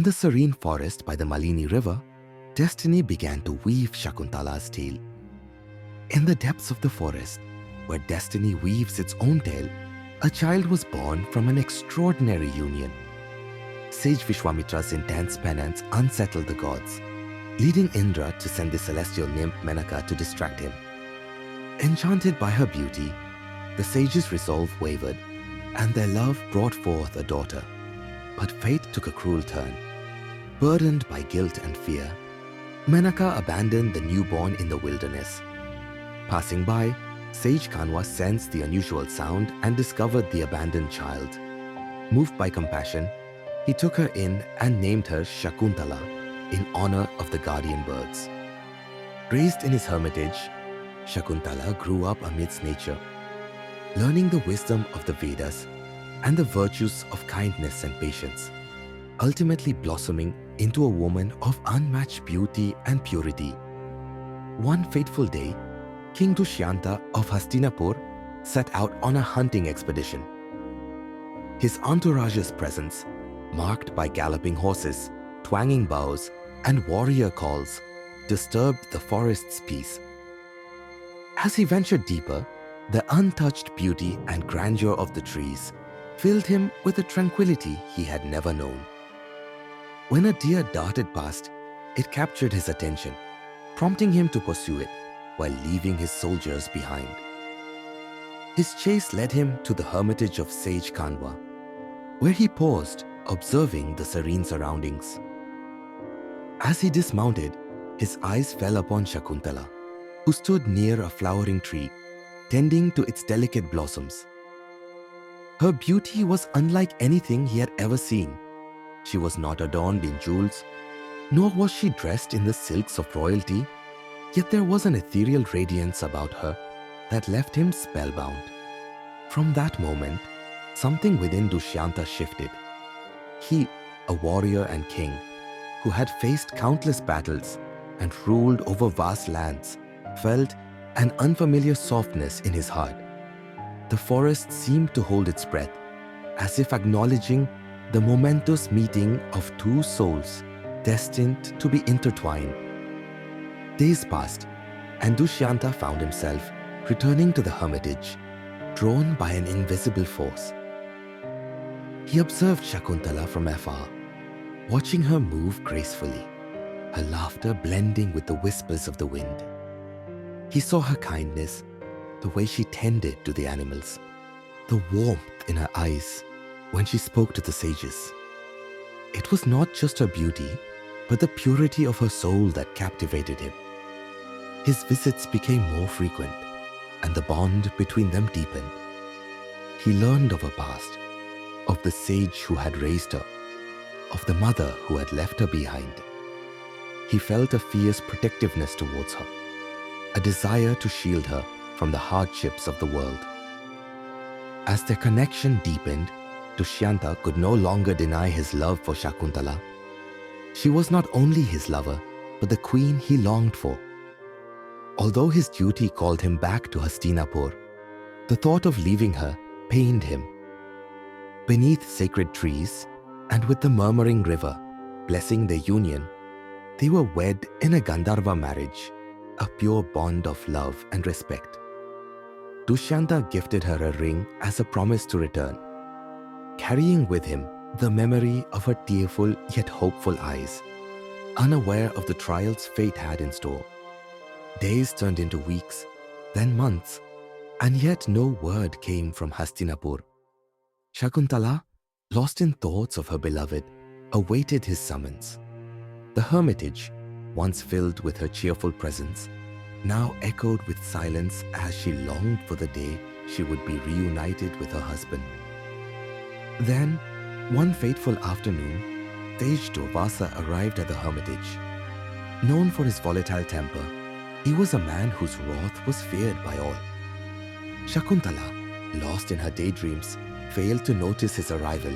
the serene forest by the Malini River, destiny began to weave Shakuntala's tale. In the depths of the forest, where destiny weaves its own tale, a child was born from an extraordinary union. Sage Vishwamitra's intense penance unsettled the gods, leading Indra to send the celestial nymph Menaka to distract him. Enchanted by her beauty, the sage's resolve wavered, and their love brought forth a daughter. But fate took a cruel turn. Burdened by guilt and fear, Menaka abandoned the newborn in the wilderness. Passing by, Sage Kanwa sensed the unusual sound and discovered the abandoned child. Moved by compassion, he took her in and named her Shakuntala in honor of the guardian birds. Raised in his hermitage, Shakuntala grew up amidst nature, learning the wisdom of the Vedas and the virtues of kindness and patience, ultimately blossoming into a woman of unmatched beauty and purity. One fateful day, King Dushyanta of Hastinapur set out on a hunting expedition. His entourage's presence, marked by galloping horses, twanging bows, and warrior calls, disturbed the forest's peace. As he ventured deeper, the untouched beauty and grandeur of the trees filled him with a tranquility he had never known. When a deer darted past, it captured his attention, prompting him to pursue it while leaving his soldiers behind. His chase led him to the hermitage of Sage Kanwa, where he paused, observing the serene surroundings. As he dismounted, his eyes fell upon Shakuntala, who stood near a flowering tree, tending to its delicate blossoms. Her beauty was unlike anything he had ever seen. She was not adorned in jewels, nor was she dressed in the silks of royalty, yet there was an ethereal radiance about her that left him spellbound. From that moment, something within Dushyanta shifted. He, a warrior and king, who had faced countless battles and ruled over vast lands, felt an unfamiliar softness in his heart. The forest seemed to hold its breath, as if acknowledging the momentous meeting of two souls destined to be intertwined. Days passed, and Dushyanta found himself returning to the hermitage, drawn by an invisible force. He observed Shakuntala from afar, watching her move gracefully, her laughter blending with the whispers of the wind. He saw her kindness, the way she tended to the animals, the warmth in her eyes when she spoke to the sages. It was not just her beauty, but the purity of her soul that captivated him. His visits became more frequent, and the bond between them deepened. He learned of her past, of the sage who had raised her, of the mother who had left her behind. He felt a fierce protectiveness towards her, a desire to shield her from the hardships of the world. As their connection deepened, Dushyanta could no longer deny his love for Shakuntala. She was not only his lover, but the queen he longed for. Although his duty called him back to Hastinapur, the thought of leaving her pained him. Beneath sacred trees, and with the murmuring river blessing their union, they were wed in a Gandharva marriage, a pure bond of love and respect. Dushyanta gifted her a ring as a promise to return, carrying with him the memory of her tearful yet hopeful eyes, unaware of the trials fate had in store. Days turned into weeks, then months, and yet no word came from Hastinapur. Shakuntala, lost in thoughts of her beloved, awaited his summons. The hermitage, once filled with her cheerful presence, now echoed with silence as she longed for the day she would be reunited with her husband. Then, one fateful afternoon, Sage Durvasa arrived at the hermitage. Known for his volatile temper, he was a man whose wrath was feared by all. Shakuntala, lost in her daydreams, failed to notice his arrival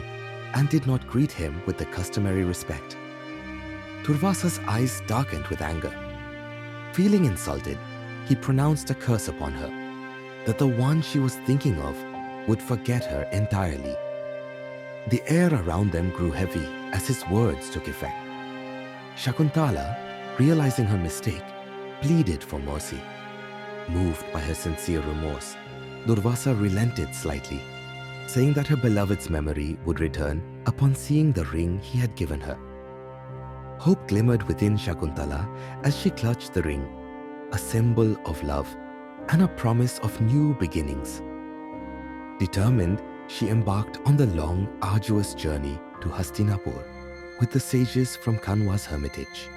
and did not greet him with the customary respect. Durvasa's eyes darkened with anger. Feeling insulted, he pronounced a curse upon her, that the one she was thinking of would forget her entirely. The air around them grew heavy, as his words took effect. Shakuntala, realizing her mistake, pleaded for mercy. Moved by her sincere remorse, Durvasa relented slightly, saying that her beloved's memory would return upon seeing the ring he had given her. Hope glimmered within Shakuntala as she clutched the ring, a symbol of love and a promise of new beginnings. Determined, she embarked on the long, arduous journey to Hastinapur with the sages from Kanwa's hermitage.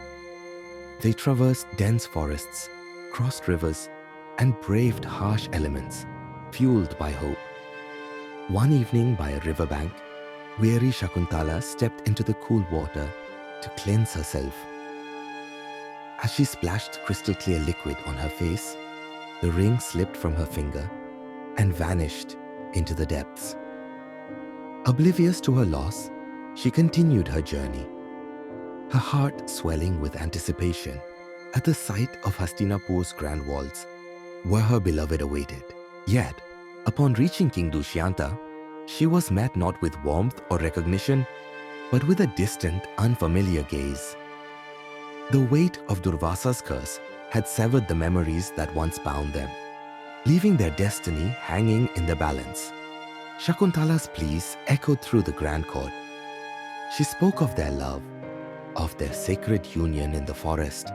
They traversed dense forests, crossed rivers, and braved harsh elements, fueled by hope. One evening by a riverbank, weary Shakuntala stepped into the cool water to cleanse herself. As she splashed crystal-clear liquid on her face, the ring slipped from her finger and vanished into the depths. Oblivious to her loss, she continued her journey, her heart swelling with anticipation at the sight of Hastinapur's grand walls, where her beloved awaited. Yet, upon reaching King Dushyanta, she was met not with warmth or recognition, but with a distant, unfamiliar gaze. The weight of Durvasa's curse had severed the memories that once bound them, leaving their destiny hanging in the balance. Shakuntala's pleas echoed through the grand court. She spoke of their love, of their sacred union in the forest,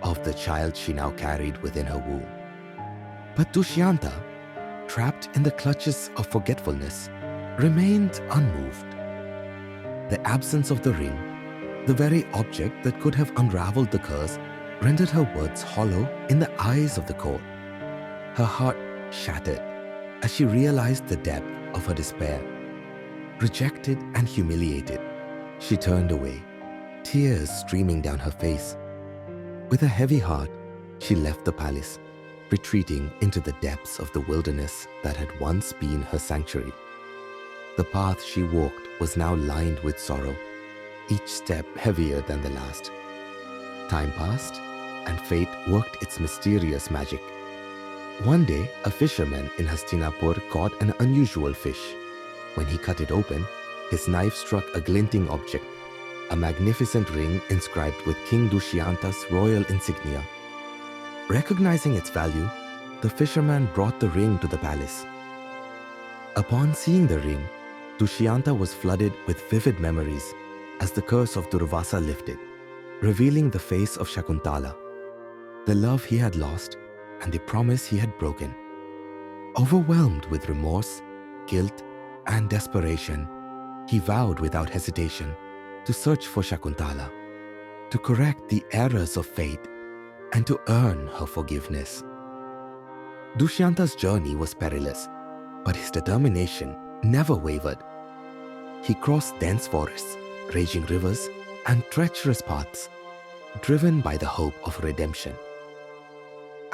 of the child she now carried within her womb. But Dushyanta, trapped in the clutches of forgetfulness, remained unmoved. The absence of the ring, the very object that could have unraveled the curse, rendered her words hollow in the eyes of the court. Her heart shattered as she realized the depth of her despair. Rejected and humiliated, she turned away, tears streaming down her face. With a heavy heart, she left the palace, retreating into the depths of the wilderness that had once been her sanctuary. The path she walked was now lined with sorrow, each step heavier than the last. Time passed, and fate worked its mysterious magic. One day, a fisherman in Hastinapur caught an unusual fish. When he cut it open, his knife struck a glinting object, a magnificent ring inscribed with King Dushyanta's royal insignia. Recognizing its value, the fisherman brought the ring to the palace. Upon seeing the ring, Dushyanta was flooded with vivid memories as the curse of Durvasa lifted, revealing the face of Shakuntala, the love he had lost and the promise he had broken. Overwhelmed with remorse, guilt, and desperation, he vowed without hesitation to search for Shakuntala, to correct the errors of fate, and to earn her forgiveness. Dushyanta's journey was perilous, but his determination never wavered. He crossed dense forests, raging rivers, and treacherous paths, driven by the hope of redemption.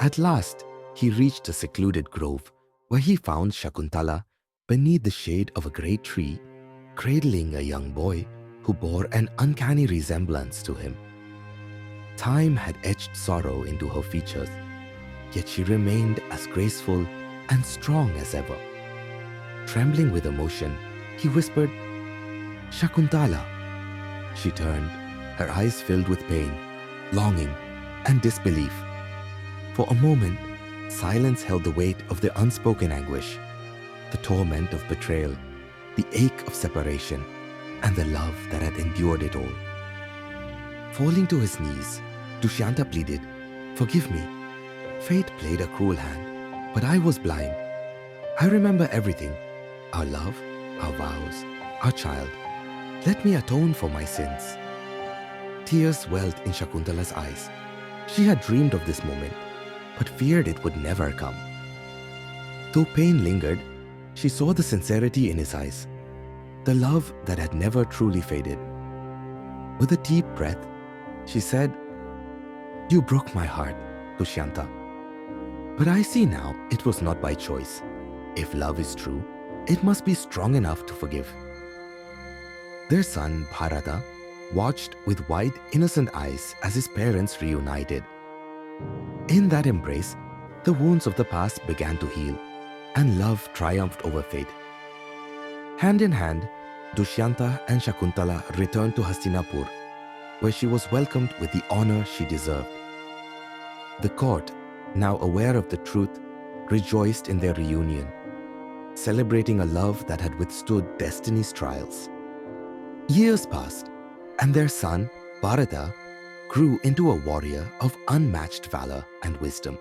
At last, he reached a secluded grove where he found Shakuntala beneath the shade of a great tree, cradling a young boy who bore an uncanny resemblance to him. Time had etched sorrow into her features, yet she remained as graceful and strong as ever. Trembling with emotion, he whispered, "Shakuntala." She turned, her eyes filled with pain, longing, and disbelief. For a moment, silence held the weight of the unspoken anguish, the torment of betrayal, the ache of separation, and the love that had endured it all. Falling to his knees, Dushyanta pleaded, "Forgive me. Fate played a cruel hand, but I was blind. I remember everything, our love, our vows, our child. Let me atone for my sins." Tears welled in Shakuntala's eyes. She had dreamed of this moment, but feared it would never come. Though pain lingered, she saw the sincerity in his eyes, the love that had never truly faded. With a deep breath, she said, "You broke my heart, Dushyanta. But I see now it was not by choice. If love is true, it must be strong enough to forgive." Their son, Bharata, watched with wide, innocent eyes as his parents reunited. In that embrace, the wounds of the past began to heal, and love triumphed over fate. Hand in hand, Dushyanta and Shakuntala returned to Hastinapur, where she was welcomed with the honor she deserved. The court, now aware of the truth, rejoiced in their reunion, celebrating a love that had withstood destiny's trials. Years passed, and their son, Bharata, grew into a warrior of unmatched valor and wisdom,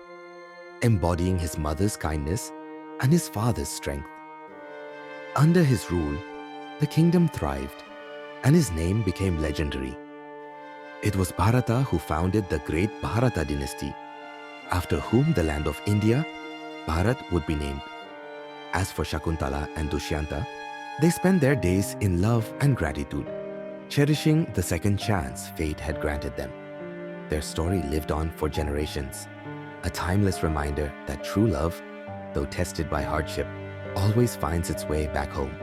embodying his mother's kindness and his father's strength. Under his rule, the kingdom thrived, and his name became legendary. It was Bharata who founded the great Bharata dynasty, after whom the land of India, Bharat, would be named. As for Shakuntala and Dushyanta, they spent their days in love and gratitude, cherishing the second chance fate had granted them. Their story lived on for generations, a timeless reminder that true love, though tested by hardship, always finds its way back home.